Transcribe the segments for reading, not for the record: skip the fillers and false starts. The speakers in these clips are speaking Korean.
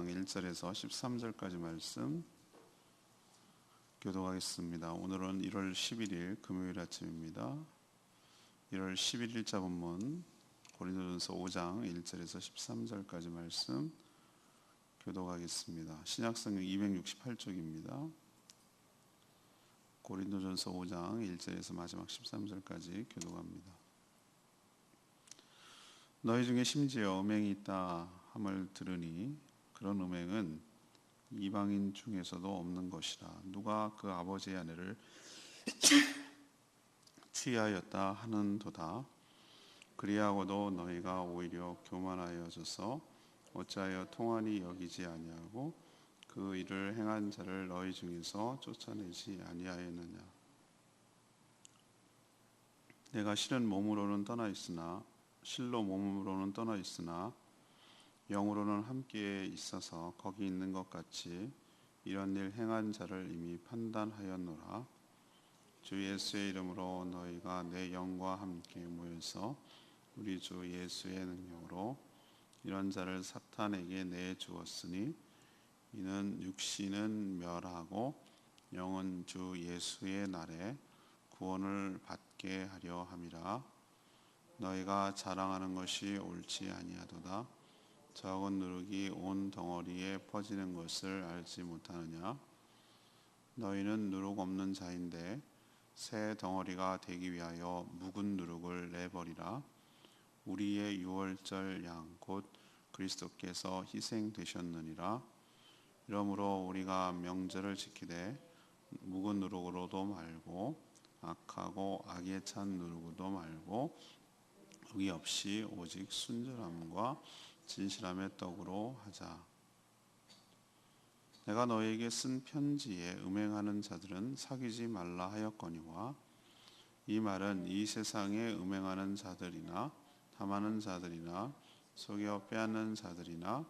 1절에서 13절까지 말씀 교독하겠습니다. 오늘은 1월 11일 금요일 아침입니다. 1월 11일자 본문 고린도전서 5장 1절에서 13절까지 말씀 교독하겠습니다. 신약성경 268쪽입니다. 고린도전서 5장 1절에서 마지막 13절까지 교독합니다. 너희 중에 심지어 음행이 있다 함을 들으니 그런 음행은 이방인 중에서도 없는 것이라. 누가 그 아버지의 아내를 취하였다 하는도다. 그리하고도 너희가 오히려 교만하여져서 어찌하여 통한이 여기지 아니하고 그 일을 행한 자를 너희 중에서 쫓아내지 아니하였느냐. 내가 실로 몸으로는 떠나 있으나 영으로는 함께 있어서 거기 있는 것 같이 이런 일 행한 자를 이미 판단하였노라. 주 예수의 이름으로 너희가 내 영과 함께 모여서 우리 주 예수의 능력으로 이런 자를 사탄에게 내주었으니 이는 육신은 멸하고 영은 주 예수의 날에 구원을 받게 하려 함이라. 너희가 자랑하는 것이 옳지 아니하도다. 적은 누룩이 온 덩어리에 퍼지는 것을 알지 못하느냐. 너희는 누룩 없는 자인데 새 덩어리가 되기 위하여 묵은 누룩을 내버리라. 우리의 유월절 양 곧 그리스도께서 희생되셨느니라. 이러므로 우리가 명절을 지키되 묵은 누룩으로도 말고 악하고 악에 찬 누룩으로도 말고 의의 없이 오직 순전함과 진실함의 떡으로 하자. 내가 너에게 쓴 편지에 음행하는 자들은 사귀지 말라 하였거니와 이 말은 이 세상에 음행하는 자들이나 탐하는 자들이나 속여 빼앗는 자들이나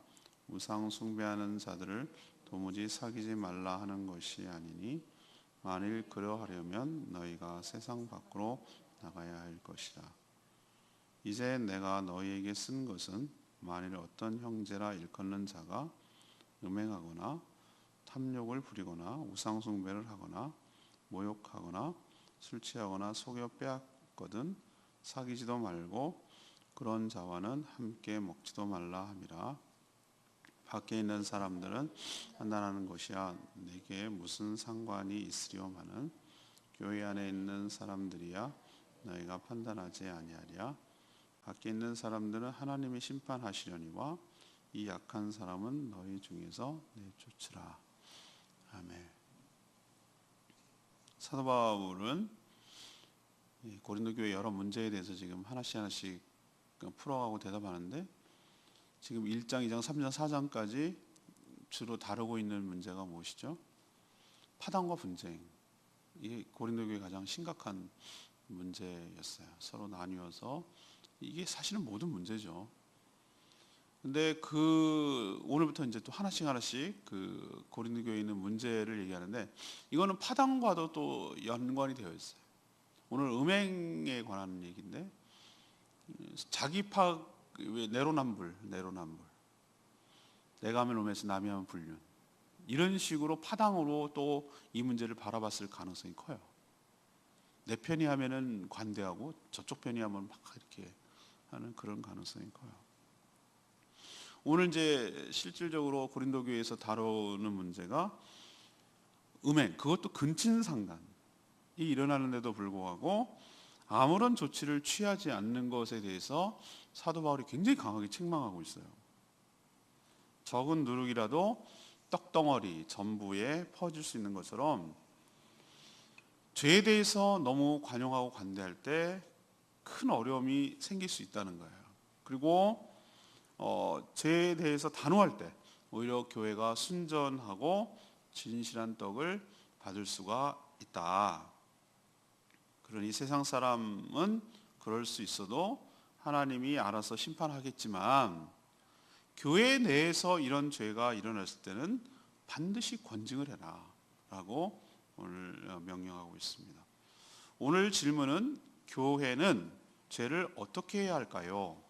우상 숭배하는 자들을 도무지 사귀지 말라 하는 것이 아니니 만일 그러하려면 너희가 세상 밖으로 나가야 할 것이라. 이제 내가 너희에게 쓴 것은 만일 어떤 형제라 일컫는 자가 음행하거나 탐욕을 부리거나 우상 숭배를 하거나 모욕하거나 술 취하거나 속여 빼앗거든 사귀지도 말고 그런 자와는 함께 먹지도 말라 함이라. 밖에 있는 사람들은 판단하는 것이야 내게 무슨 상관이 있으려마는 교회 안에 있는 사람들이야 너희가 판단하지 아니하랴. 밖에 있는 사람들은 하나님이 심판하시려니와 이 약한 사람은 너희 중에서 내쫓으라. 아멘. 사도 바울은 고린도 교회 여러 문제에 대해서 지금 하나씩 풀어가고 대답하는데 지금 1장, 2장, 3장, 4장까지 주로 다루고 있는 문제가 무엇이죠? 파당과 분쟁. 이게 고린도 교회의 가장 심각한 문제였어요. 서로 나뉘어서 이게 사실은 모든 문제죠. 근데 오늘부터 이제 또 하나씩 고린도 교회에 있는 문제를 얘기하는데 이거는 파당과도 또 연관이 되어 있어요. 오늘 음행에 관한 얘기인데 자기파 내로남불 내가 하면 음해서 남이 하면 불륜 이런 식으로 파당으로 또 이 문제를 바라봤을 가능성이 커요. 내 편이 하면은 관대하고 저쪽 편이 하면 막 이렇게 하는 그런 가능성이 커요. 오늘 이제 실질적으로 고린도 교회에서 다루는 문제가 음행, 그것도 근친상간이 일어나는데도 불구하고 아무런 조치를 취하지 않는 것에 대해서 사도 바울이 굉장히 강하게 책망하고 있어요. 적은 누룩이라도 떡덩어리 전부에 퍼질 수 있는 것처럼 죄에 대해서 너무 관용하고 관대할 때 큰 어려움이 생길 수 있다는 거예요. 그리고 죄에 대해서 단호할 때 오히려 교회가 순전하고 진실한 떡을 받을 수가 있다. 그러니 세상 사람은 그럴 수 있어도 하나님이 알아서 심판하겠지만 교회 내에서 이런 죄가 일어났을 때는 반드시 권징을 해라 라고 오늘 명령하고 있습니다. 오늘 질문은 교회는 죄를 어떻게 해야 할까요?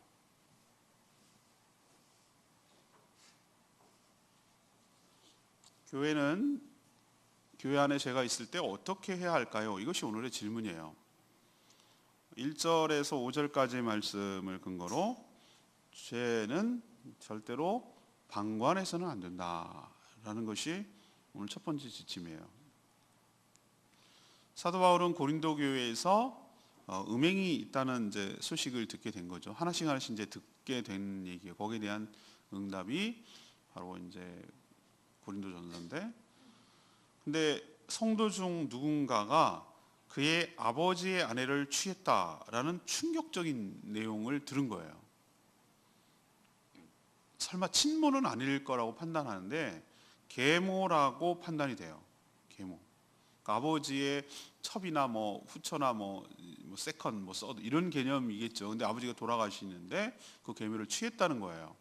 교회 안에 죄가 있을 때 어떻게 해야 할까요? 이것이 오늘의 질문이에요. 1절에서 5절까지의 말씀을 근거로 죄는 절대로 방관해서는 안 된다라는 것이 오늘 첫 번째 지침이에요. 사도 바울은 고린도 교회에서 음행이 있다는 이제 소식을 듣게 된 거죠. 하나씩 이제 듣게 된 얘기예요. 거기에 대한 응답이 바로 이제 고린도전서인데, 근데 성도 중 누군가가 그의 아버지의 아내를 취했다라는 충격적인 내용을 들은 거예요. 설마 친모는 아닐 거라고 판단하는데 계모라고 판단이 돼요. 계모. 그러니까 아버지의 첩이나 뭐 후처나 뭐 세컨, 뭐 서드 이런 개념이겠죠. 근데 아버지가 돌아가시는데 그 계모를 취했다는 거예요.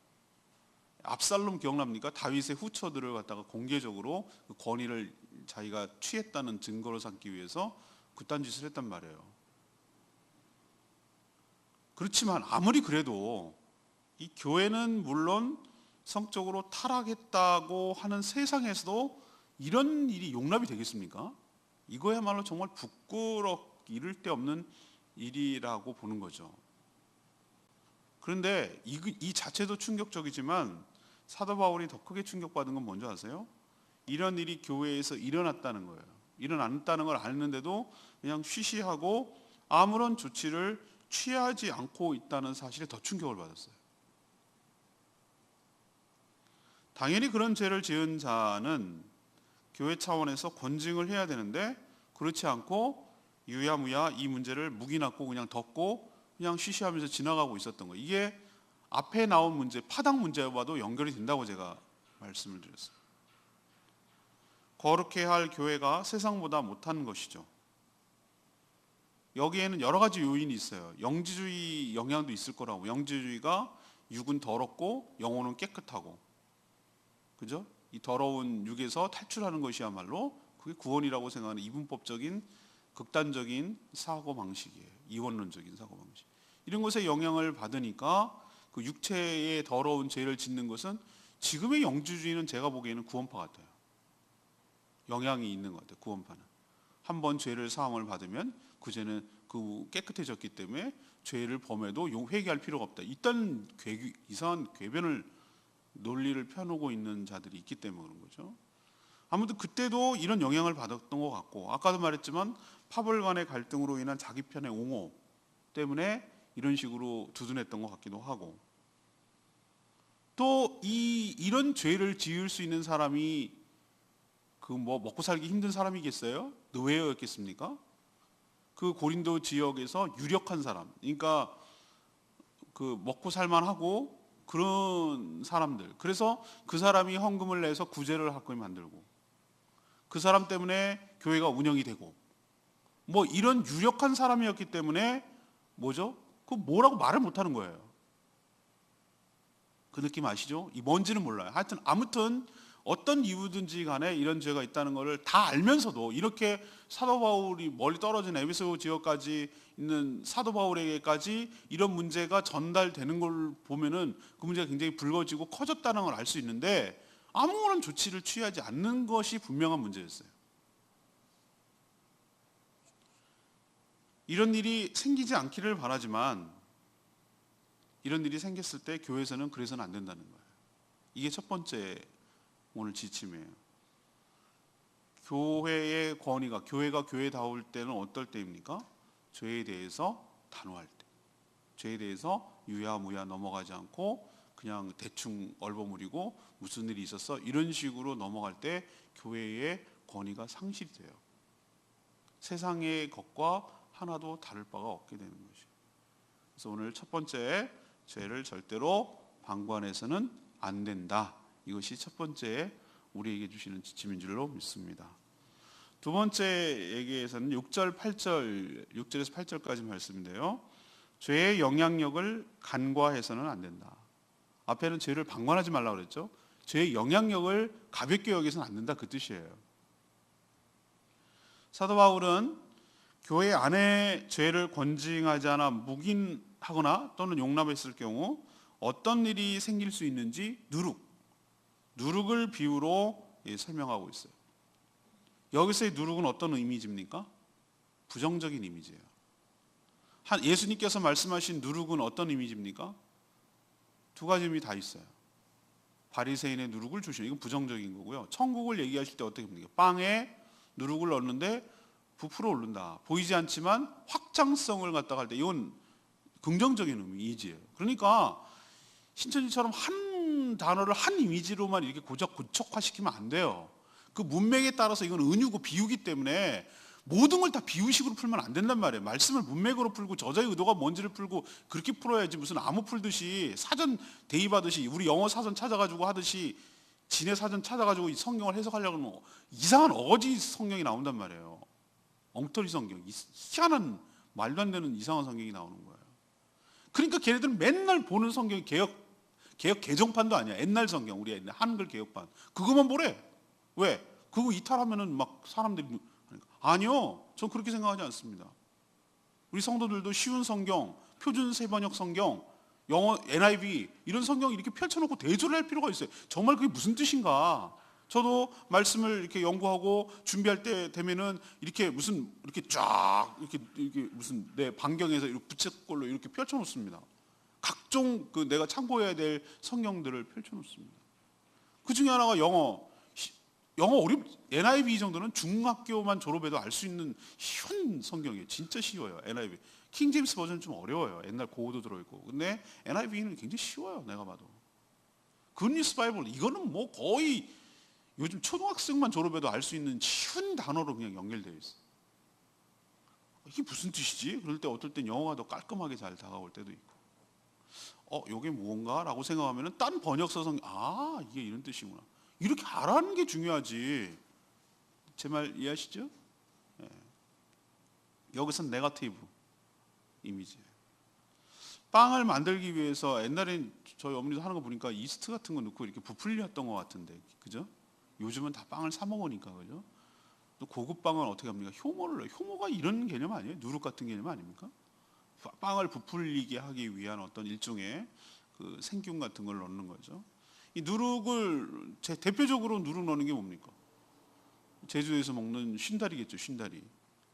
압살롬 기억납니까? 다윗의 후처들을 갖다가 공개적으로 그 권위를 자기가 취했다는 증거로 삼기 위해서 그딴 짓을 했단 말이에요. 그렇지만 아무리 그래도 이 교회는 물론 성적으로 타락했다고 하는 세상에서도 이런 일이 용납이 되겠습니까? 이거야말로 정말 이를 데 없는 일이라고 보는 거죠. 그런데 이 자체도 충격적이지만 사도 바울이 더 크게 충격받은 건 뭔지 아세요? 이런 일이 교회에서 일어났다는 거예요. 일어났다는 걸 아는데도 그냥 쉬쉬하고 아무런 조치를 취하지 않고 있다는 사실에 더 충격을 받았어요. 당연히 그런 죄를 지은 자는 교회 차원에서 권징을 해야 되는데 그렇지 않고 유야무야 이 문제를 묵인하고 그냥 덮고 그냥 쉬쉬하면서 지나가고 있었던 거예요. 이게 앞에 나온 문제, 파당 문제와도 연결이 된다고 제가 말씀을 드렸어요. 거룩해야 할 교회가 세상보다 못한 것이죠. 여기에는 여러 가지 요인이 있어요. 영지주의 영향도 있을 거라고. 영지주의가 육은 더럽고 영혼은 깨끗하고, 그죠? 이 더러운 육에서 탈출하는 것이야말로 그게 구원이라고 생각하는 이분법적인 극단적인 사고 방식이에요. 이원론적인 사고 방식. 이런 것에 영향을 받으니까 그 육체의 더러운 죄를 짓는 것은 지금의 영지주의는 제가 보기에는 구원파 같아요. 영향이 있는 것 같아요. 구원파는 한번 죄를 사함을 받으면 그 죄는 깨끗해졌기 때문에 죄를 범해도 회개할 필요가 없다. 이상한 논리를 펴놓고 있는 자들이 있기 때문에 그런 거죠. 아무튼 그때도 이런 영향을 받았던 것 같고, 아까도 말했지만 파벌 간의 갈등으로 인한 자기 편의 옹호 때문에 이런 식으로 두둔했던 것 같기도 하고, 또 이런 죄를 지을 수 있는 사람이 먹고 살기 힘든 사람이겠어요? 노예였겠습니까? 그 고린도 지역에서 유력한 사람, 그러니까 그 먹고 살만하고 그런 사람들, 그래서 그 사람이 헌금을 내서 구제를 하게 만들고 그 사람 때문에 교회가 운영이 되고 이런 유력한 사람이었기 때문에 뭐라고 말을 못하는 거예요. 그 느낌 아시죠? 뭔지는 몰라요. 하여튼 아무튼 어떤 이유든지 간에 이런 죄가 있다는 것을 다 알면서도 이렇게 사도 바울이 멀리 떨어진 에베소 지역까지 있는 사도 바울에게까지 이런 문제가 전달되는 걸 보면은 그 문제가 굉장히 불거지고 커졌다는 걸 알 수 있는데 아무런 조치를 취하지 않는 것이 분명한 문제였어요. 이런 일이 생기지 않기를 바라지만 이런 일이 생겼을 때 교회에서는 그래서는 안 된다는 거예요. 이게 첫 번째 오늘 지침이에요. 교회의 권위가, 교회가 교회다울 때는 어떨 때입니까? 죄에 대해서 단호할 때, 죄에 대해서 유야무야 넘어가지 않고 그냥 대충 얼버무리고 무슨 일이 있었어 이런 식으로 넘어갈 때 교회의 권위가 상실이 돼요. 세상의 것과 하나도 다를 바가 없게 되는 것이에요. 그래서 오늘 첫 번째, 죄를 절대로 방관해서는 안 된다. 이것이 첫 번째 우리에게 주시는 지침인 줄로 믿습니다. 두 번째 얘기에서는 6절에서 8절까지 말씀인데요. 죄의 영향력을 간과해서는 안 된다. 앞에는 죄를 방관하지 말라고 그랬죠. 죄의 영향력을 가볍게 여기서는 안 된다, 그 뜻이에요. 사도 바울은 교회 안에 죄를 권징하지 않아 묵인하거나 또는 용납했을 경우 어떤 일이 생길 수 있는지 누룩을 비유로 설명하고 있어요. 여기서의 누룩은 어떤 이미지입니까? 부정적인 이미지예요. 예수님께서 말씀하신 누룩은 어떤 이미지입니까? 두 가지 의미 다 있어요. 바리새인의 누룩을 주시는, 이건 부정적인 거고요. 천국을 얘기하실 때 어떻게 합니까? 빵에 누룩을 넣는데 부풀어 오른다. 보이지 않지만 확장성을 갖다가 할 때 이건 긍정적인 이미지예요. 그러니까 신천지처럼 한 단어를 한 이미지로만 이렇게 고착화시키면 안 돼요. 그 문맥에 따라서 이건 은유고 비유기 때문에 모든 걸 다 비유식으로 풀면 안 된단 말이에요. 말씀을 문맥으로 풀고 저자의 의도가 뭔지를 풀고 그렇게 풀어야지, 무슨 암호 풀듯이 사전 대입하듯이 우리 영어 사전 찾아가지고 하듯이 진해 사전 찾아가지고 이 성경을 해석하려고 하면 이상한 어거지 성경이 나온단 말이에요. 엉터리 성경, 희한한 말도 안 되는 이상한 성경이 나오는 거예요. 그러니까 걔네들은 맨날 보는 성경이 개혁 개정판도 아니야. 옛날 성경, 우리 옛날 한글 개혁판 그거만 보래. 왜? 그거 이탈하면은 막 사람들이 아니요, 전 그렇게 생각하지 않습니다. 우리 성도들도 쉬운 성경, 표준 세번역 성경, 영어 NIV 이런 성경 이렇게 펼쳐놓고 대조를 할 필요가 있어요. 정말 그게 무슨 뜻인가? 저도 말씀을 이렇게 연구하고 준비할 때 되면은 이렇게 무슨 이렇게 쫙 이렇게 무슨 내 반경에서 이렇게 부채꼴로 이렇게 펼쳐놓습니다. 각종 그 내가 참고해야 될 성경들을 펼쳐놓습니다. 그 중에 하나가 영어 NIV 정도는 중학교만 졸업해도 알 수 있는 쉬운 성경이에요. 진짜 쉬워요. NIV. 킹제임스 버전은 좀 어려워요. 옛날 고어도 들어있고. 근데 NIV는 굉장히 쉬워요. 내가 봐도. 굿뉴스 바이블 이거는 뭐 거의 요즘 초등학생만 졸업해도 알 수 있는 쉬운 단어로 그냥 연결되어 있어요. 이게 무슨 뜻이지? 그럴 때 어떨 땐 영어가 더 깔끔하게 잘 다가올 때도 있고. 이게 뭔가? 라고 생각하면 딴 번역서 성경, 이게 이런 뜻이구나. 이렇게 알아는 게 중요하지. 제 말 이해하시죠? 예. 여기서는 네거티브 이미지예요. 빵을 만들기 위해서 옛날엔 저희 어머니도 하는 거 보니까 이스트 같은 거 넣고 이렇게 부풀렸던 것 같은데, 그죠? 요즘은 다 빵을 사 먹으니까, 그죠? 또 고급 빵은 어떻게 합니까? 효모를 넣어요. 효모가 이런 개념 아니에요? 누룩 같은 개념 아닙니까? 빵을 부풀리게 하기 위한 어떤 일종의 그 생균 같은 걸 넣는 거죠. 이 누룩을 대표적으로 누룩 넣는 게 뭡니까? 제주에서 먹는 쉰다리겠죠, 쉰다리.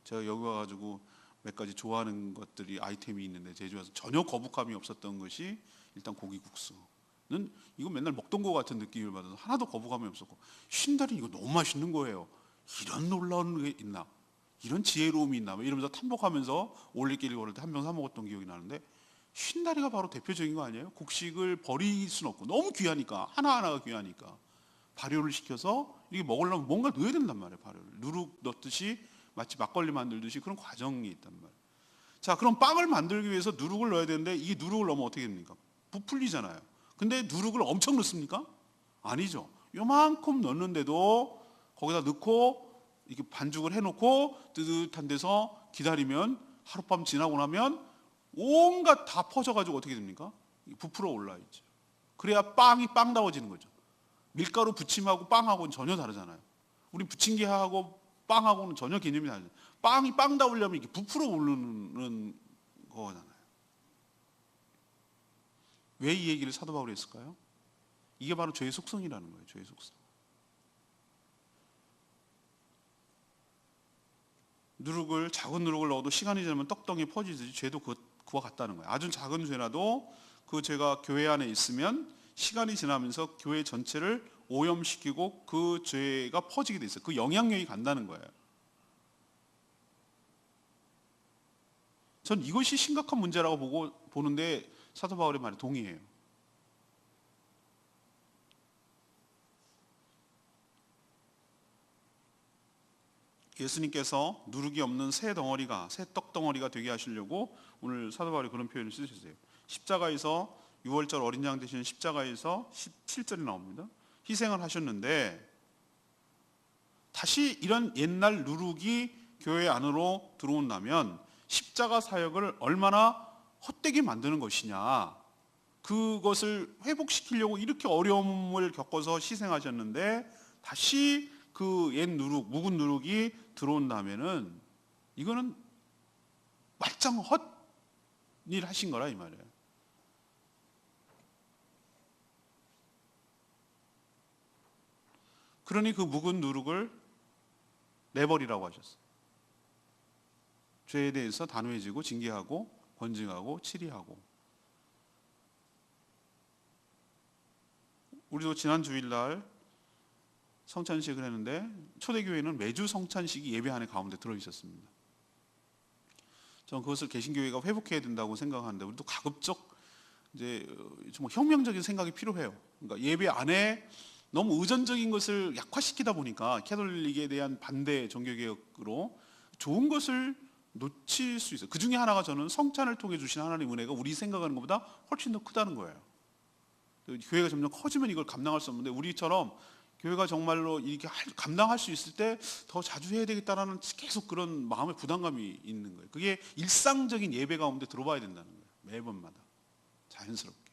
제가 여기 와가지고 몇 가지 좋아하는 것들이 아이템이 있는데 제주 와서 전혀 거북함이 없었던 것이 일단 고기국수는 이거 맨날 먹던 것 같은 느낌을 받아서 하나도 거북함이 없었고, 쉰다리 이거 너무 맛있는 거예요. 이런 놀라운 게 있나? 이런 지혜로움이 있나? 이러면서 탐복하면서 올레길 걸을 때 한 병 사 먹었던 기억이 나는데, 쉰다리가 바로 대표적인 거 아니에요? 곡식을 버릴 수는 없고 너무 귀하니까, 하나하나가 귀하니까 발효를 시켜서 이게 먹으려면 뭔가 넣어야 된단 말이에요. 발효를 누룩 넣듯이 마치 막걸리 만들듯이 그런 과정이 있단 말이에요. 자, 그럼 빵을 만들기 위해서 누룩을 넣어야 되는데 이 누룩을 넣으면 어떻게 됩니까? 부풀리잖아요. 근데 누룩을 엄청 넣습니까? 아니죠. 요만큼 넣는데도 거기다 넣고 이렇게 반죽을 해놓고 뜨뜻한 데서 기다리면 하룻밤 지나고 나면 온갖 다 퍼져가지고 어떻게 됩니까? 부풀어 올라있죠. 그래야 빵이 빵다워지는 거죠. 밀가루 부침하고 빵하고는 전혀 다르잖아요. 우리 부침개하고 빵하고는 전혀 개념이 다르죠. 빵이 빵다우려면 이렇게 부풀어 오르는 거잖아요. 왜 이 얘기를 사도 바울이 했을까요? 이게 바로 죄의 속성이라는 거예요. 죄의 속성. 작은 누룩을 넣어도 시간이 지나면 떡덩이 퍼지듯이 죄도 그와 같다는 거예요. 아주 작은 죄라도 그 죄가 교회 안에 있으면 시간이 지나면서 교회 전체를 오염시키고 그 죄가 퍼지게 돼 있어요. 그 영향력이 간다는 거예요. 전 이것이 심각한 문제라고 보는데 사도 바울의 말에 동의해요. 예수님께서 누룩이 없는 새 떡덩어리가 되게 하시려고 오늘 사도 바울이 그런 표현을 쓰셨어요. 십자가에서 6월절 어린 양 되시는 십자가에서 17절이 나옵니다. 희생을 하셨는데 다시 이런 옛날 누룩이 교회 안으로 들어온다면 십자가 사역을 얼마나 헛되게 만드는 것이냐, 그것을 회복시키려고 이렇게 어려움을 겪어서 희생하셨는데 다시 그 옛 누룩, 묵은 누룩이 들어온다면은 이거는 말짱 헛일 하신 거라 이 말이에요. 그러니 그 묵은 누룩을 내버리라고 하셨어요. 죄에 대해서 단호해지고 징계하고 권징하고 치리하고. 우리도 지난 주일날 성찬식을 했는데 초대교회는 매주 성찬식이 예배 안에 가운데 들어있었습니다. 저는 그것을 개신교회가 회복해야 된다고 생각하는데 우리도 가급적 이제 정말 혁명적인 생각이 필요해요. 그러니까 예배 안에 너무 의존적인 것을 약화시키다 보니까 캐톨릭에 대한 반대 종교개혁으로 좋은 것을 놓칠 수 있어요. 그 중에 하나가 저는 성찬을 통해 주신 하나님의 은혜가 우리 생각하는 것보다 훨씬 더 크다는 거예요. 교회가 점점 커지면 이걸 감당할 수 없는데 우리처럼 교회가 정말로 이렇게 감당할 수 있을 때 더 자주 해야 되겠다라는 계속 그런 마음의 부담감이 있는 거예요. 그게 일상적인 예배 가운데 들어봐야 된다는 거예요. 매번마다 자연스럽게.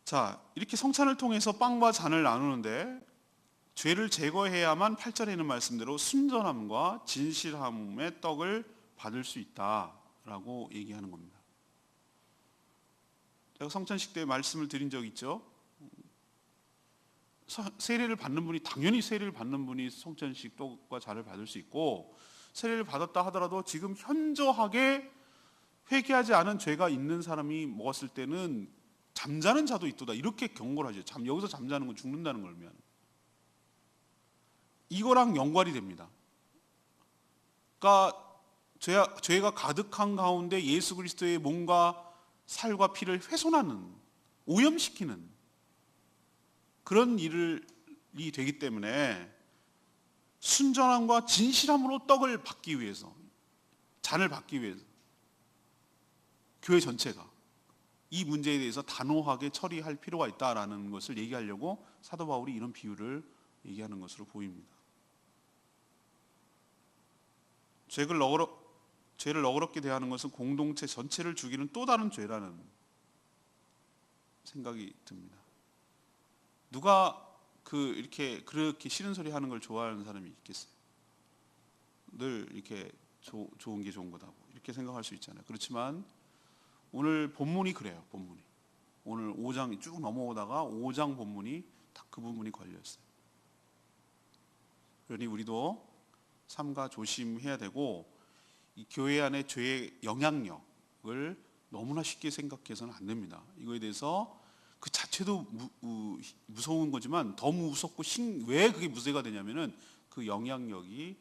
자, 이렇게 성찬을 통해서 빵과 잔을 나누는데 죄를 제거해야만 8절에 있는 말씀대로 순전함과 진실함의 떡을 받을 수 있다라고 얘기하는 겁니다. 제가 성찬식 때 말씀을 드린 적 있죠. 세례를 받는 분이 당연히 세례를 받는 분이 성찬식 떡과 잔을 받을 수 있고 세례를 받았다 하더라도 지금 현저하게 회개하지 않은 죄가 있는 사람이 먹었을 때는 잠자는 자도 있도다 이렇게 경고를 하죠. 여기서 잠자는 건 죽는다는 걸 의미하는. 이거랑 연관이 됩니다. 그러니까 죄가 가득한 가운데 예수 그리스도의 몸과 살과 피를 훼손하는, 오염시키는 그런 일이 되기 때문에 순전함과 진실함으로 떡을 받기 위해서, 잔을 받기 위해서 교회 전체가 이 문제에 대해서 단호하게 처리할 필요가 있다라는 것을 얘기하려고 사도 바울이 이런 비유를 얘기하는 것으로 보입니다. 죄를 너그럽게 대하는 것은 공동체 전체를 죽이는 또 다른 죄라는 생각이 듭니다. 누가 이렇게 그렇게 싫은 소리 하는 걸 좋아하는 사람이 있겠어요? 늘 이렇게 좋은 게 좋은 거다고 이렇게 생각할 수 있잖아요. 그렇지만 오늘 본문이 그래요. 본문이 오늘 5장이 쭉 넘어오다가 5장 본문이 딱 그 부분이 걸려있어요. 그러니 우리도 삼가 조심해야 되고 이 교회 안에 죄의 영향력을 너무나 쉽게 생각해서는 안 됩니다. 이거에 대해서 그 자체도 무서운 거지만 더 무섭고 왜 그게 무죄가 되냐면은 그 영향력이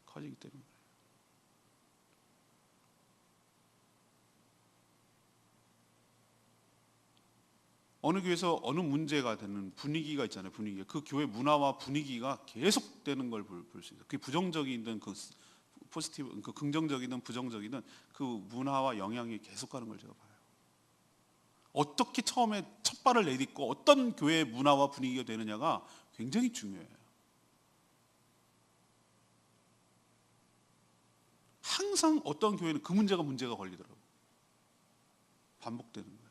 커지기 때문에. 어느 교회에서 어느 문제가 되는 분위기가 있잖아요. 분위기. 그 교회 문화와 분위기가 계속되는 걸 볼 수 있어요. 그게 부정적이든 포지티브, 긍정적이든 부정적이든 그 문화와 영향이 계속가는 걸 제가 봐요. 어떻게 처음에 첫 발을 내딛고 어떤 교회 문화와 분위기가 되느냐가 굉장히 중요해요. 항상 어떤 교회는 그 문제가 걸리더라고요. 반복되는 거예요.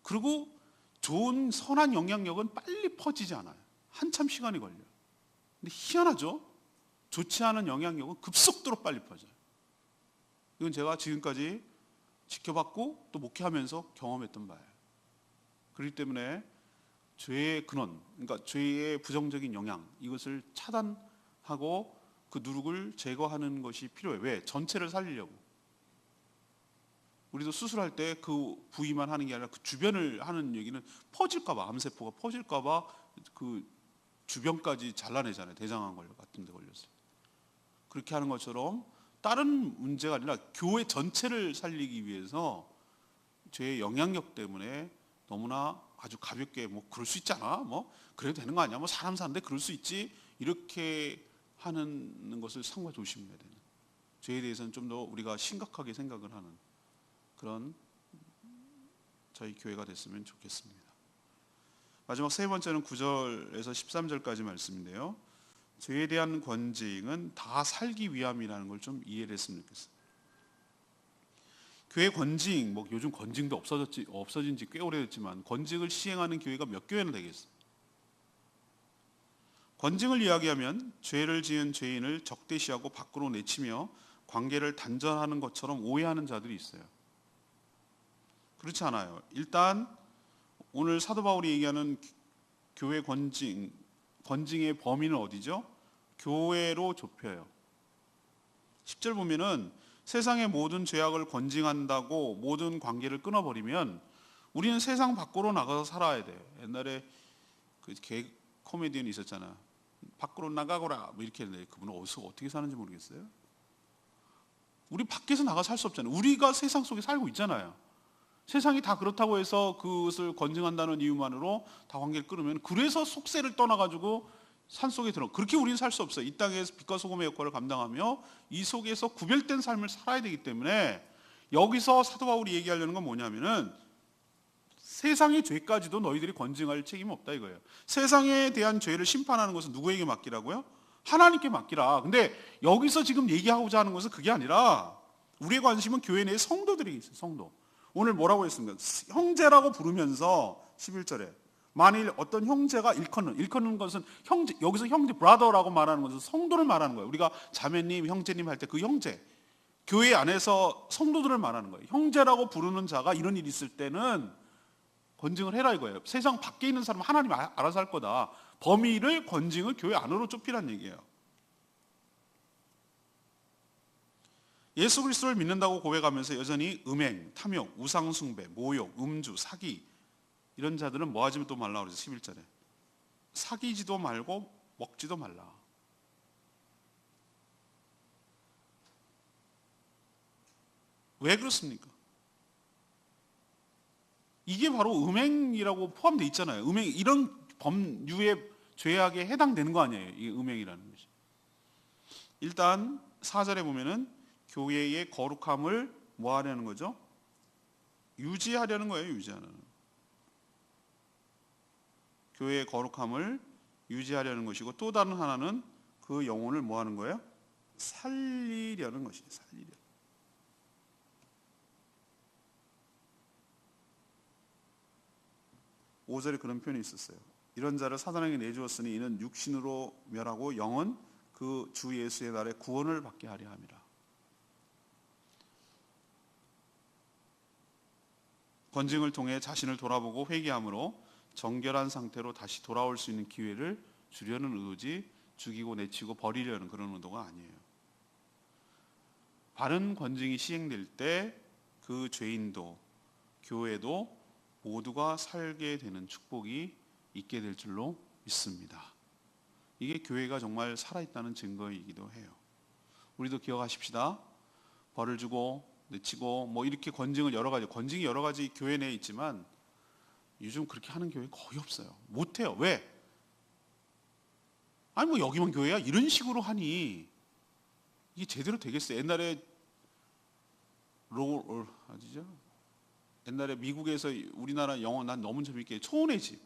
그리고 좋은 선한 영향력은 빨리 퍼지지 않아요. 한참 시간이 걸려요. 근데 희한하죠? 좋지 않은 영향력은 급속도로 빨리 퍼져요. 이건 제가 지금까지 지켜봤고 또 목회하면서 경험했던 바예요. 그렇기 때문에 죄의 근원, 그러니까 죄의 부정적인 영향, 이것을 차단하고 그 누룩을 제거하는 것이 필요해요. 왜? 전체를 살리려고. 우리도 수술할 때 그 부위만 하는 게 아니라 그 주변을 하는 얘기는 퍼질까봐, 암세포가 퍼질까봐 그 주변까지 잘라내잖아요. 대장암 같은 데 걸렸어요. 그렇게 하는 것처럼 다른 문제가 아니라 교회 전체를 살리기 위해서 죄의 영향력 때문에 너무나 아주 가볍게 뭐 그럴 수 있잖아, 뭐 그래도 되는 거 아니야, 뭐 사람 사는데 그럴 수 있지, 이렇게 하는 것을 상과 조심해야 되는, 죄에 대해서는 좀 더 우리가 심각하게 생각을 하는 그런 저희 교회가 됐으면 좋겠습니다. 마지막 세 번째는 9절에서 13절까지 말씀인데요. 죄에 대한 권징은 다 살기 위함이라는 걸 좀 이해를 했으면 좋겠어요. 교회 권징, 뭐 요즘 권징도 없어진 지 꽤 오래됐지만 권징을 시행하는 교회가 몇 교회나 되겠어요. 권징을 이야기하면 죄를 지은 죄인을 적대시하고 밖으로 내치며 관계를 단절하는 것처럼 오해하는 자들이 있어요. 그렇지 않아요. 일단 오늘 사도 바울이 얘기하는 교회 건징의 범위는 어디죠? 교회로 좁혀요. 10절 보면은 세상의 모든 죄악을 건징한다고 모든 관계를 끊어버리면 우리는 세상 밖으로 나가서 살아야 돼. 옛날에 그 코미디언이 있었잖아. 밖으로 나가거라 뭐 이렇게 했는데 그분은 어디서 어떻게 사는지 모르겠어요. 우리 밖에서 나가 살 수 없잖아요. 우리가 세상 속에 살고 있잖아요. 세상이 다 그렇다고 해서 그것을 건증한다는 이유만으로 다 관계를 끊으면, 그래서 속세를 떠나가지고 산속에 들어, 그렇게 우리는 살 수 없어요. 이 땅에서 빛과 소금의 역할을 감당하며 이 속에서 구별된 삶을 살아야 되기 때문에, 여기서 사도 바울이 얘기하려는 건 뭐냐면은 세상의 죄까지도 너희들이 건증할 책임이 없다 이거예요. 세상에 대한 죄를 심판하는 것은 누구에게 맡기라고요? 하나님께 맡기라. 근데 여기서 지금 얘기하고자 하는 것은 그게 아니라 우리의 관심은 교회 내에 성도들이 있어요. 성도. 오늘 뭐라고 했습니까? 형제라고 부르면서 11절에 만일 어떤 형제가 일컫는 것은 형제, 여기서 형제 브라더라고 말하는 것은 성도를 말하는 거예요. 우리가 자매님, 형제님 할 때 그 형제, 교회 안에서 성도들을 말하는 거예요. 형제라고 부르는 자가 이런 일이 있을 때는 건증을 해라 이거예요. 세상 밖에 있는 사람은 하나님이 알아서 할 거다. 범위를, 건증을 교회 안으로 좁히란 얘기예요. 예수 그리스도를 믿는다고 고백하면서 여전히 음행, 탐욕, 우상숭배, 모욕, 음주, 사기 이런 자들은 뭐 하지 또 말라 그러죠. 11절에 사기지도 말고 먹지도 말라. 왜 그렇습니까? 이게 바로 음행이라고 포함되어 있잖아요. 음행, 이런 범유의 죄악에 해당되는 거 아니에요, 이 음행이라는 것이. 일단 4절에 보면은 교회의 거룩함을 뭐 하려는 거죠? 유지하려는 거예요. 유지하는. 교회의 거룩함을 유지하려는 것이고, 또 다른 하나는 그 영혼을 뭐 하는 거예요? 살리려는 것이에요. 살리려. 오절에 그런 표현이 있었어요. 이런 자를 사단에게 내주었으니 이는 육신으로 멸하고 영은 그 주 예수의 날에 구원을 받게 하려 함이라. 건증을 통해 자신을 돌아보고 회개함으로 정결한 상태로 다시 돌아올 수 있는 기회를 주려는 의도지, 죽이고 내치고 버리려는 그런 의도가 아니에요. 바른 건증이 시행될 때 그 죄인도 교회도 모두가 살게 되는 축복이 있게 될 줄로 믿습니다. 이게 교회가 정말 살아있다는 증거이기도 해요. 우리도 기억하십시다. 벌을 주고 내치고 뭐 이렇게 건증이 여러 가지 교회 내에 있지만 요즘 그렇게 하는 교회 거의 없어요. 못해요. 왜? 아니 뭐 여기만 교회야? 이런 식으로 하니 이게 제대로 되겠어요? 옛날에 옛날에 미국에서 우리나라 영어 난 너무 재밌게 초원의 집,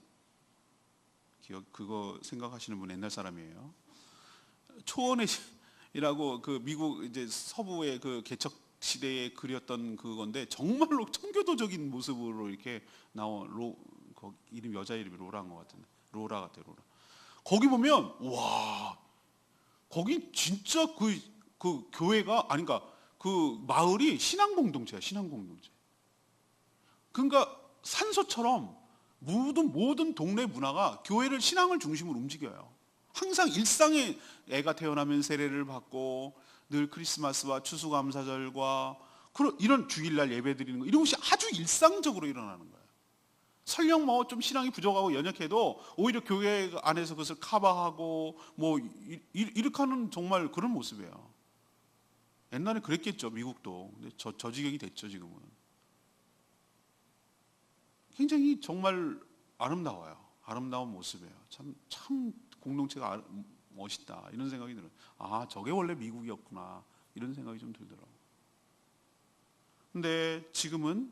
그거 생각하시는 분 옛날 사람이에요. 초원의 집이라고 그 미국 이제 서부의 그 개척 시대에 그렸던 그건데 정말로 청교도적인 모습으로 이렇게 나온 이름, 여자 이름이 로라인 것 같은데, 로라 같아요. 로라. 거기 보면 와, 거기 진짜 그 교회가 아닌가, 그 마을이 신앙 공동체야. 신앙 공동체. 그러니까 산소처럼 모든 동네 문화가 교회를, 신앙을 중심으로 움직여요. 항상 일상에 애가 태어나면 세례를 받고 늘 크리스마스와 추수감사절과 이런 주일날 예배 드리는 거, 이런 것이 아주 일상적으로 일어나는 거예요. 설령 뭐 좀 신앙이 부족하고 연약해도 오히려 교회 안에서 그것을 커버하고 뭐 이렇게 하는 정말 그런 모습이에요. 옛날에 그랬겠죠, 미국도. 근데 저 지경이 됐죠, 지금은. 굉장히 정말 아름다워요. 아름다운 모습이에요. 참 공동체가 멋있다 이런 생각이 들어요. 아, 저게 원래 미국이었구나 이런 생각이 좀 들더라고요. 근데 지금은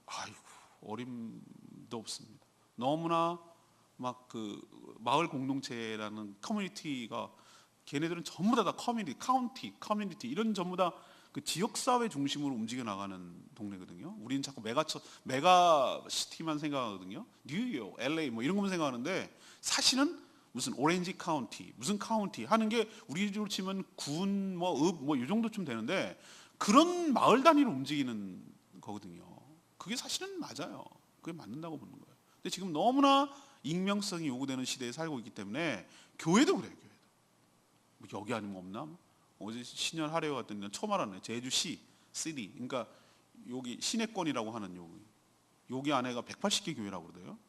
아이고 어림도 없습니다. 너무나 막 그 마을 공동체라는 커뮤니티가, 걔네들은 전부 다 커뮤니티, 카운티, 커뮤니티 이런 전부 다 그 지역사회 중심으로 움직여 나가는 동네거든요. 우리는 자꾸 메가 시티만 생각하거든요. 뉴욕, LA 뭐 이런 것만 생각하는데 사실은 무슨 오렌지 카운티, 무슨 카운티 하는 게 우리로 치면 군, 이 정도쯤 되는데 그런 마을 단위로 움직이는 거거든요. 그게 사실은 맞아요. 그게 맞는다고 보는 거예요. 근데 지금 너무나 익명성이 요구되는 시대에 살고 있기 때문에 교회도 그래요. 교회도. 여기 아니면 없나? 어제 신년 하래회 갔더니 처음 알았네. 제주시, 시티. 그러니까 여기 시내권이라고 하는 여기 안에가 180개 교회라고 그러대요.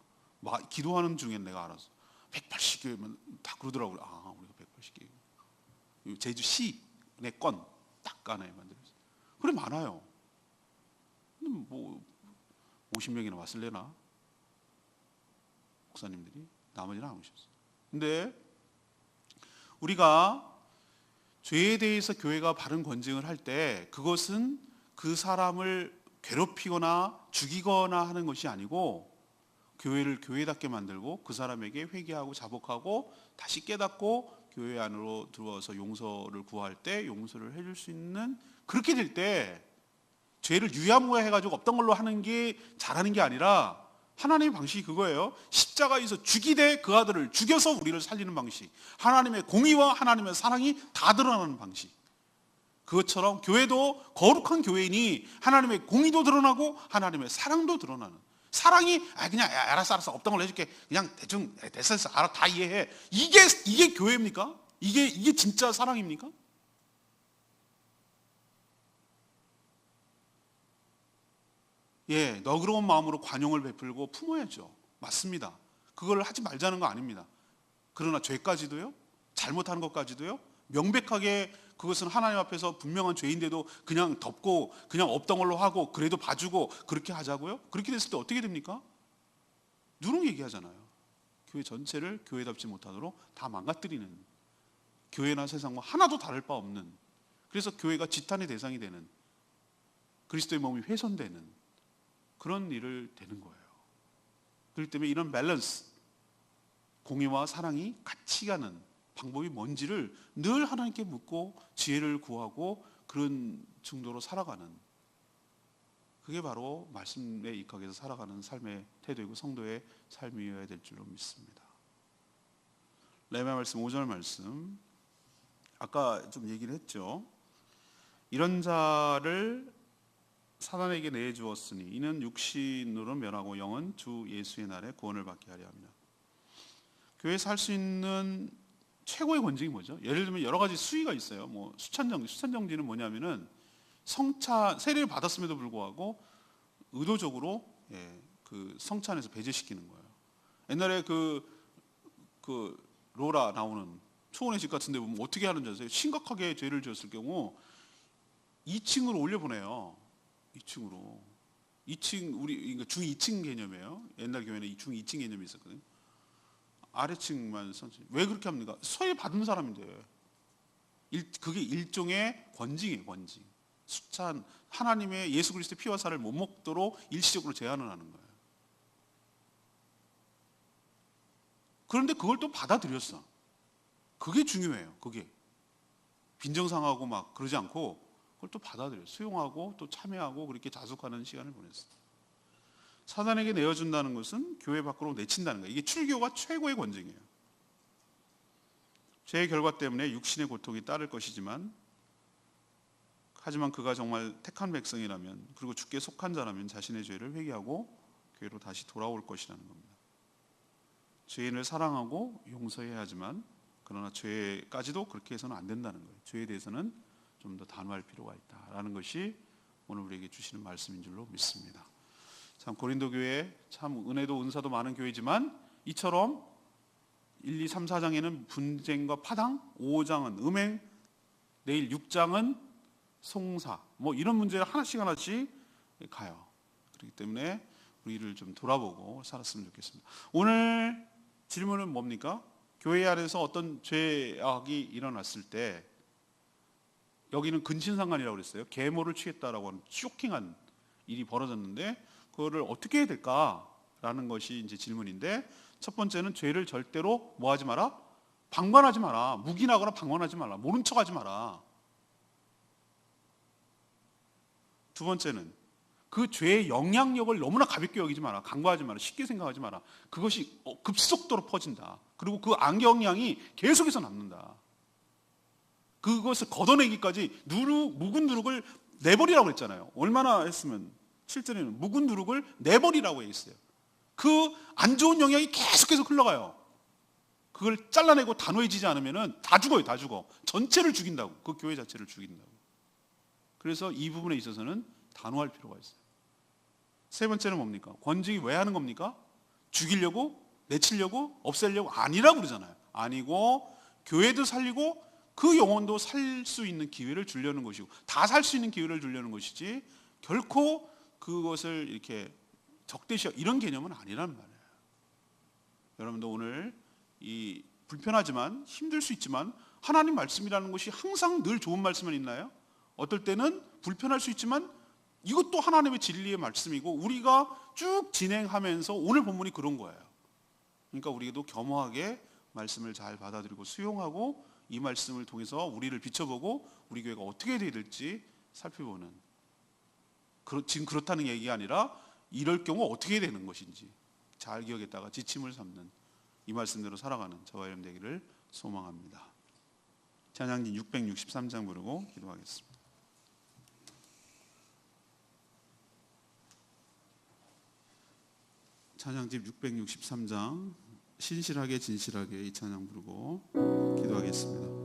기도하는 중에 내가 알았어. 180개면 다 그러더라고요. 우리가 180개. 제주시 내권 딱 안에 만들었어요. 그래 많아요. 근데 50명이나 왔을래나? 목사님들이 나머지는 안 오셨어요. 근데 우리가 죄에 대해서 교회가 바른 권징을 할 때 그것은 그 사람을 괴롭히거나 죽이거나 하는 것이 아니고 교회를 교회답게 만들고 그 사람에게 회개하고 자복하고 다시 깨닫고 교회 안으로 들어와서 용서를 구할 때 용서를 해줄 수 있는, 그렇게 될 때 죄를 유야무야 해가지고 없던 걸로 하는 게 잘하는 게 아니라 하나님의 방식이 그거예요. 십자가에서 죽이되 그 아들을 죽여서 우리를 살리는 방식, 하나님의 공의와 하나님의 사랑이 다 드러나는 방식. 그것처럼 교회도 거룩한 교회인이 하나님의 공의도 드러나고 하나님의 사랑도 드러나는, 사랑이 그냥 알았어 없던 걸로 해줄게, 그냥 대충 됐어 알아 다 이해해, 이게 교회입니까? 이게 진짜 사랑입니까? 너그러운 마음으로 관용을 베풀고 품어야죠. 맞습니다. 그걸 하지 말자는 거 아닙니다. 그러나 죄까지도요, 잘못하는 것까지도요, 명백하게 그것은 하나님 앞에서 분명한 죄인데도 그냥 덮고 그냥 없던 걸로 하고 그래도 봐주고 그렇게 하자고요? 그렇게 됐을 때 어떻게 됩니까? 누룩 얘기하잖아요. 교회 전체를 교회답지 못하도록 다 망가뜨리는, 교회나 세상과 하나도 다를 바 없는, 그래서 교회가 지탄의 대상이 되는, 그리스도의 몸이 훼손되는 그런 일을 되는 거예요. 그렇기 때문에 이런 밸런스, 공의와 사랑이 같이 가는 방법이 뭔지를 늘 하나님께 묻고 지혜를 구하고 그런 정도로 살아가는, 그게 바로 말씀에 입각해서 살아가는 삶의 태도이고 성도의 삶이어야 될 줄로 믿습니다. 레위기 말씀 5절 말씀, 아까 좀 얘기를 했죠. 이런 자를 사단에게 내주었으니 이는 육신으로 멸하고 영은 주 예수의 날에 구원을 받게 하려 합니다. 교회에서 할 수 있는 최고의 권징이 뭐죠? 예를 들면 여러 가지 수위가 있어요. 수찬정지는 뭐냐면은 세례를 받았음에도 불구하고 의도적으로 그 성찬에서 배제시키는 거예요. 옛날에 그 로라 나오는 초원의 집 같은 데 보면 어떻게 하는 줄 아세요? 심각하게 죄를 지었을 경우 2층으로 올려보내요. 2층으로. 2층, 그러니까 중 2층 개념이에요. 옛날 교회는 중 2층 개념이 있었거든요. 아래층만 선생. 왜 그렇게 합니까? 서해 받은 사람인데. 그게 일종의 권징이에요, 권징. 수찬, 하나님의 예수 그리스도의 피와 살을 못 먹도록 일시적으로 제한을 하는 거예요. 그런데 그걸 또 받아들였어. 그게 중요해요. 그게 빈정상하고 막 그러지 않고 그걸 또 받아들여요. 수용하고 또 참여하고 그렇게 자숙하는 시간을 보냈어요. 사단에게 내어준다는 것은 교회 밖으로 내친다는 거예요. 이게 출교가 최고의 권징이에요. 죄의 결과 때문에 육신의 고통이 따를 것이지만, 하지만 그가 정말 택한 백성이라면, 그리고 주께 속한 자라면 자신의 죄를 회개하고 교회로 다시 돌아올 것이라는 겁니다. 죄인을 사랑하고 용서해야 하지만, 그러나 죄까지도 그렇게 해서는 안 된다는 거예요. 죄에 대해서는 좀 더 단호할 필요가 있다라는 것이 오늘 우리에게 주시는 말씀인 줄로 믿습니다. 참 고린도 교회 참 은혜도 은사도 많은 교회지만 이처럼 1, 2, 3, 4장에는 분쟁과 파당, 5장은 음행, 내일 6장은 송사, 이런 문제를 하나씩 가요. 그렇기 때문에 우리를 좀 돌아보고 살았으면 좋겠습니다. 오늘 질문은 뭡니까? 교회 안에서 어떤 죄악이 일어났을 때, 여기는 근친상간이라고 그랬어요. 계모를 취했다라고 하는 쇼킹한 일이 벌어졌는데 그거를 어떻게 해야 될까라는 것이 이제 질문인데, 첫 번째는 죄를 절대로 뭐하지 마라? 방관하지 마라. 묵인하거나 방관하지 마라. 모른 척하지 마라. 두 번째는 그 죄의 영향력을 너무나 가볍게 여기지 마라. 간과하지 마라. 쉽게 생각하지 마라. 그것이 급속도로 퍼진다. 그리고 그 안경량이 계속해서 남는다. 그것을 걷어내기까지 묵은 누룩을 내버리라고 했잖아요. 얼마나 했으면 실제로는 묵은 누룩을 내버리라고 했어요. 그 안 좋은 영향이 계속해서 흘러가요. 그걸 잘라내고 단호해지지 않으면 다 죽어요. 다 죽어. 전체를 죽인다고. 그 교회 자체를 죽인다고. 그래서 이 부분에 있어서는 단호할 필요가 있어요. 세 번째는 뭡니까? 권징이 왜 하는 겁니까? 죽이려고? 내치려고? 없애려고? 아니라고 그러잖아요. 아니고 교회도 살리고 그 영혼도 살 수 있는 기회를 주려는 것이고 다 살 수 있는 기회를 주려는 것이지 결코 그것을 이렇게 적대시하고 이런 개념은 아니라는 말이에요. 여러분도 오늘 이 불편하지만 힘들 수 있지만 하나님 말씀이라는 것이 항상 늘 좋은 말씀은 있나요? 어떨 때는 불편할 수 있지만 이것도 하나님의 진리의 말씀이고 우리가 쭉 진행하면서 오늘 본문이 그런 거예요. 그러니까 우리도 겸허하게 말씀을 잘 받아들이고 수용하고 이 말씀을 통해서 우리를 비춰보고 우리 교회가 어떻게 돼야 될지 살펴보는, 지금 그렇다는 얘기가 아니라 이럴 경우 어떻게 되는 것인지 잘 기억했다가 지침을 삼는 이 말씀대로 살아가는 저와 여러분 되기를 소망합니다. 찬양진 663장 부르고 기도하겠습니다. 찬양집 663장 신실하게 진실하게 이 찬양 부르고 기도하겠습니다.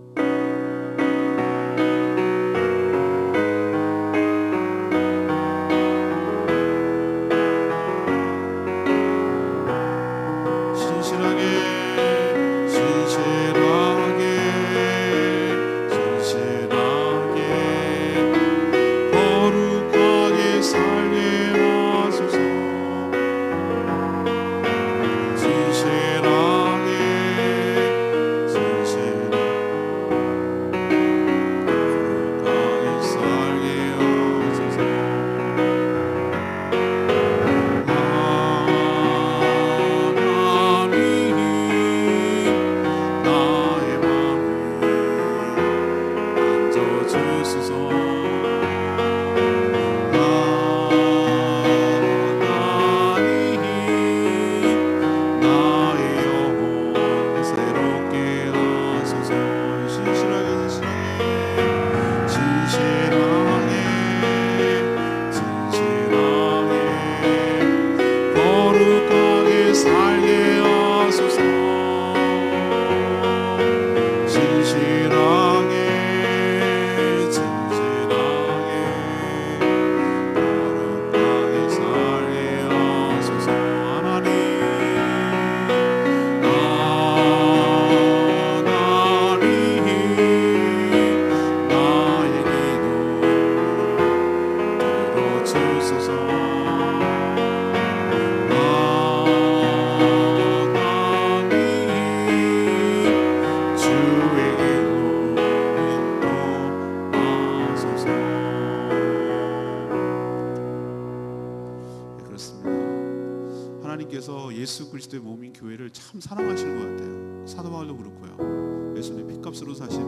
하나님께서 예수 그리스도의 몸인 교회를 참 사랑하시는 것 같아요. 사도 바울도 그렇고요. 예수님의 피값으로 사신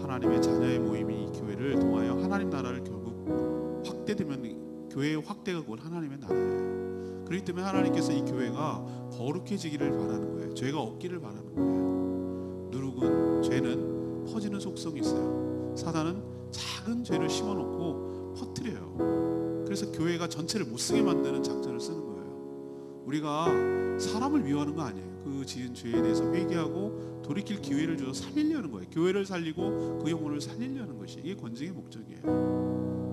하나님의 자녀의 모임이 이 교회를 통하여 하나님 나라를 결국 확대되면 교회의 확대가 곧 하나님의 나라예요. 그렇기 때문에 하나님께서 이 교회가 거룩해지기를 바라는 거예요. 죄가 없기를 바라는 거예요. 누룩은, 죄는 퍼지는 속성이 있어요. 사단은 작은 죄를 심어놓고 퍼뜨려요. 그래서 교회가 전체를 못쓰게 만드는 작전을 쓰는 거예요. 우리가 사람을 미워하는 거 아니에요. 그 지은 죄에 대해서 회개하고 돌이킬 기회를 줘서 살리려는 거예요. 교회를 살리고 그 영혼을 살리려는 것이 이게 권징의 목적이에요.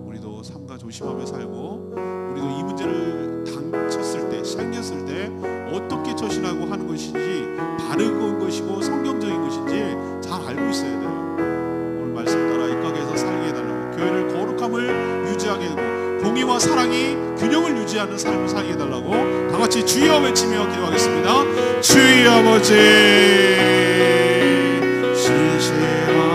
우리도 삼가 조심하며 살고 우리도 이 문제를 당쳤을 때, 생겼을 때 어떻게 처신하고 하는 것인지 바른 것이고 성경적인 것인지 잘 알고 있어야 돼요. 오늘 말씀 따라 이 가게에서 살게 해달라고, 교회를 거룩함을 유지하게 되고 공의와 사랑이 균형을 유지하는 삶을 살게 해달라고 다 같이 주여 외치며 기도하겠습니다. 주여 아버지, 진실하게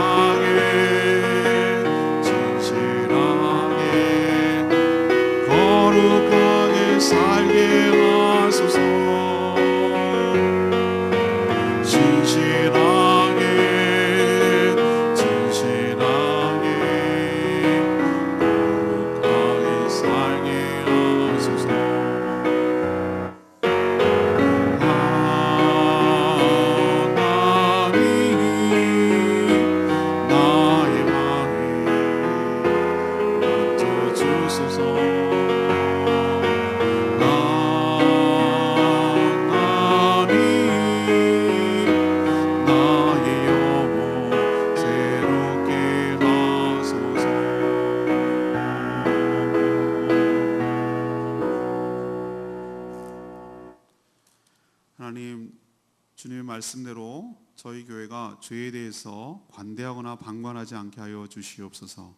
거룩하게 살게 하소서. 진실하게 거룩하게 살게 하소서. 하나님, 주님의 말씀대로 저희 교회가 죄에 대해서 관대하거나 방관하지 않게 하여 주시옵소서.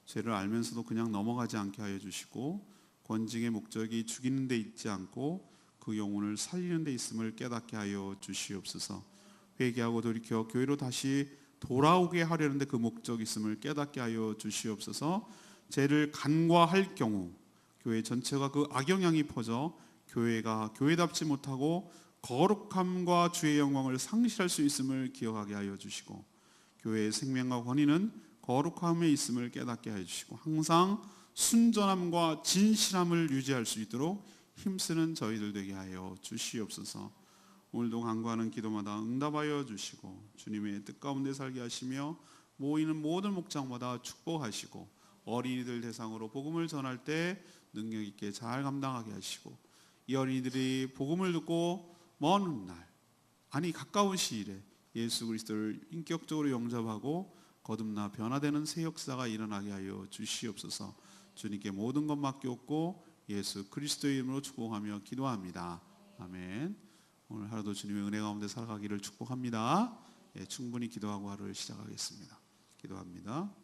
죄를 알면서도 그냥 넘어가지 않게 하여 주시고, 권징의 목적이 죽이는 데 있지 않고 그 영혼을 살리는 데 있음을 깨닫게 하여 주시옵소서. 회개하고 돌이켜 교회로 다시 돌아오게 하려는데 그 목적이 있음을 깨닫게 하여 주시옵소서. 죄를 간과할 경우 교회 전체가 그 악영향이 퍼져 교회가 교회답지 못하고 거룩함과 주의 영광을 상실할 수 있음을 기억하게 하여 주시고, 교회의 생명과 권위는 거룩함에 있음을 깨닫게 하여 주시고, 항상 순전함과 진실함을 유지할 수 있도록 힘쓰는 저희들 되게 하여 주시옵소서. 오늘도 간구하는 기도마다 응답하여 주시고, 주님의 뜻 가운데 살게 하시며 모이는 모든 목장마다 축복하시고, 어린이들 대상으로 복음을 전할 때 능력 있게 잘 감당하게 하시고, 이 어린이들이 복음을 듣고 먼 훗날, 아니 가까운 시일에 예수 그리스도를 인격적으로 영접하고 거듭나 변화되는 새 역사가 일어나게 하여 주시옵소서. 주님께 모든 것 맡겼고 예수 그리스도의 이름으로 축복하며 기도합니다. 아멘. 오늘 하루도 주님의 은혜 가운데 살아가기를 축복합니다. 충분히 기도하고 하루를 시작하겠습니다. 기도합니다.